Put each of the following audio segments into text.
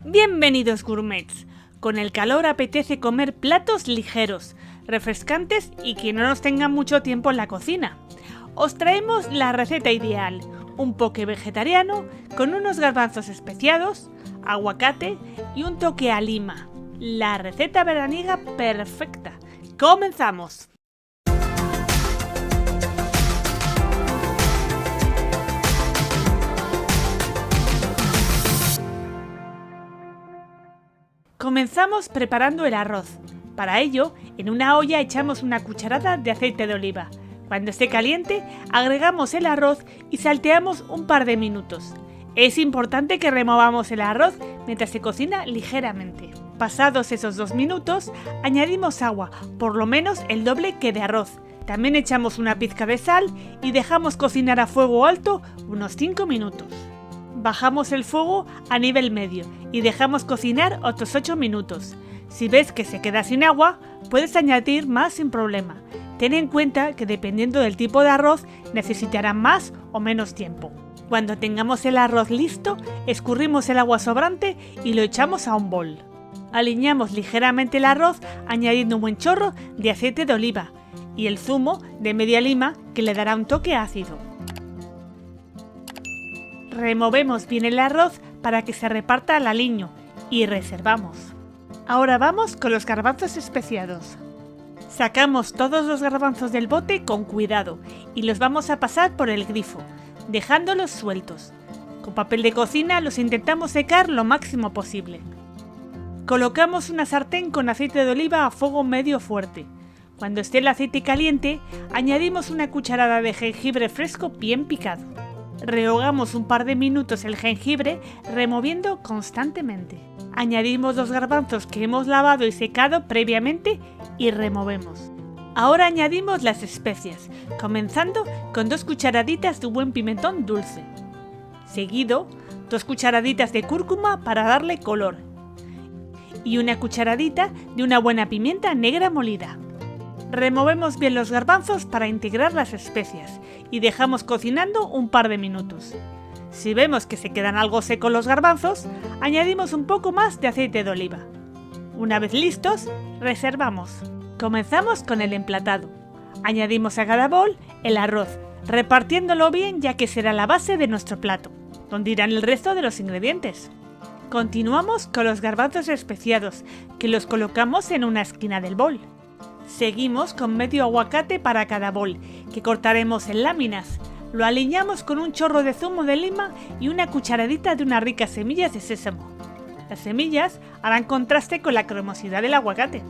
Bienvenidos gourmets. Con el calor apetece comer platos ligeros, refrescantes y que no nos tengan mucho tiempo en la cocina. Os traemos la receta ideal, un poke vegetariano con unos garbanzos especiados, aguacate y un toque a lima. La receta veraniega perfecta. ¡Comenzamos! Comenzamos preparando el arroz. Para ello, en una olla echamos una cucharada de aceite de oliva. Cuando esté caliente, agregamos el arroz y salteamos un par de minutos. Es importante que removamos el arroz mientras se cocina ligeramente. Pasados esos 2 minutos, añadimos agua, por lo menos el doble que de arroz. También echamos una pizca de sal y dejamos cocinar a fuego alto unos 5 minutos. Bajamos el fuego a nivel medio y dejamos cocinar otros 8 minutos. Si ves que se queda sin agua, puedes añadir más sin problema. Ten en cuenta que dependiendo del tipo de arroz necesitará más o menos tiempo. Cuando tengamos el arroz listo, escurrimos el agua sobrante y lo echamos a un bol. Aliñamos ligeramente el arroz añadiendo un buen chorro de aceite de oliva y el zumo de media lima que le dará un toque ácido. Removemos bien el arroz para que se reparta al aliño y reservamos. Ahora vamos con los garbanzos especiados. Sacamos todos los garbanzos del bote con cuidado y los vamos a pasar por el grifo, dejándolos sueltos. Con papel de cocina los intentamos secar lo máximo posible. Colocamos una sartén con aceite de oliva a fuego medio fuerte. Cuando esté el aceite caliente, añadimos una cucharada de jengibre fresco bien picado. Rehogamos un par de minutos el jengibre removiendo constantemente. Añadimos los garbanzos que hemos lavado y secado previamente y removemos. Ahora añadimos las especias, comenzando con 2 cucharaditas de buen pimentón dulce. Seguido, 2 cucharaditas de cúrcuma para darle color. Y una cucharadita de una buena pimienta negra molida. Removemos bien los garbanzos para integrar las especias y dejamos cocinando un par de minutos. Si vemos que se quedan algo secos los garbanzos, añadimos un poco más de aceite de oliva. Una vez listos, reservamos. Comenzamos con el emplatado. Añadimos a cada bol el arroz, repartiéndolo bien ya que será la base de nuestro plato, donde irán el resto de los ingredientes. Continuamos con los garbanzos especiados, que los colocamos en una esquina del bol. Seguimos con medio aguacate para cada bol, que cortaremos en láminas. Lo aliñamos con un chorro de zumo de lima y una cucharadita de unas ricas semillas de sésamo. Las semillas harán contraste con la cremosidad del aguacate.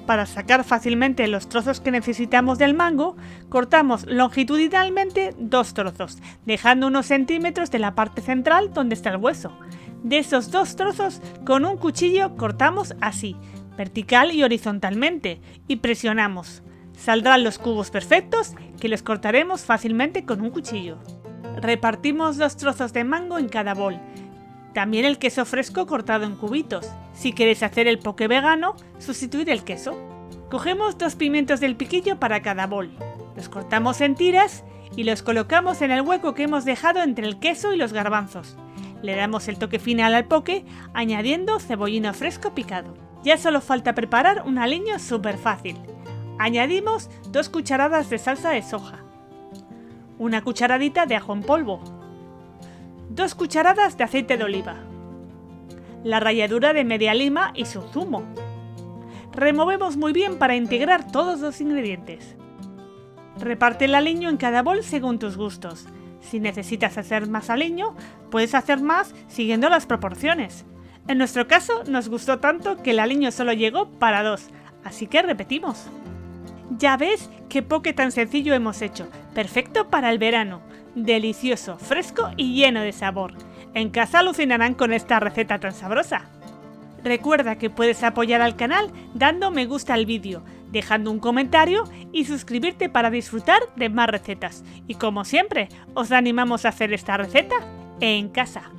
Para sacar fácilmente los trozos que necesitamos del mango, cortamos longitudinalmente 2 trozos, dejando unos centímetros de la parte central donde está el hueso. De esos 2 trozos, con un cuchillo cortamos así, vertical y horizontalmente, y presionamos. Saldrán los cubos perfectos que los cortaremos fácilmente con un cuchillo. Repartimos 2 trozos de mango en cada bol. También el queso fresco cortado en cubitos. Si queréis hacer el poke vegano, sustituid el queso. Cogemos 2 pimientos del piquillo para cada bol. Los cortamos en tiras y los colocamos en el hueco que hemos dejado entre el queso y los garbanzos. Le damos el toque final al poke añadiendo cebollino fresco picado. Ya solo falta preparar un aliño súper fácil. Añadimos 2 cucharadas de salsa de soja, una cucharadita de ajo en polvo, 2 cucharadas de aceite de oliva, la ralladura de media lima y su zumo. Removemos muy bien para integrar todos los ingredientes. Reparte el aliño en cada bol según tus gustos. Si necesitas hacer más aliño, puedes hacer más siguiendo las proporciones. En nuestro caso nos gustó tanto que el aliño solo llegó para 2, así que repetimos. Ya ves qué poke tan sencillo hemos hecho, perfecto para el verano, delicioso, fresco y lleno de sabor. En casa alucinarán con esta receta tan sabrosa. Recuerda que puedes apoyar al canal dando me gusta al vídeo, dejando un comentario y suscribirte para disfrutar de más recetas. Y como siempre, os animamos a hacer esta receta en casa.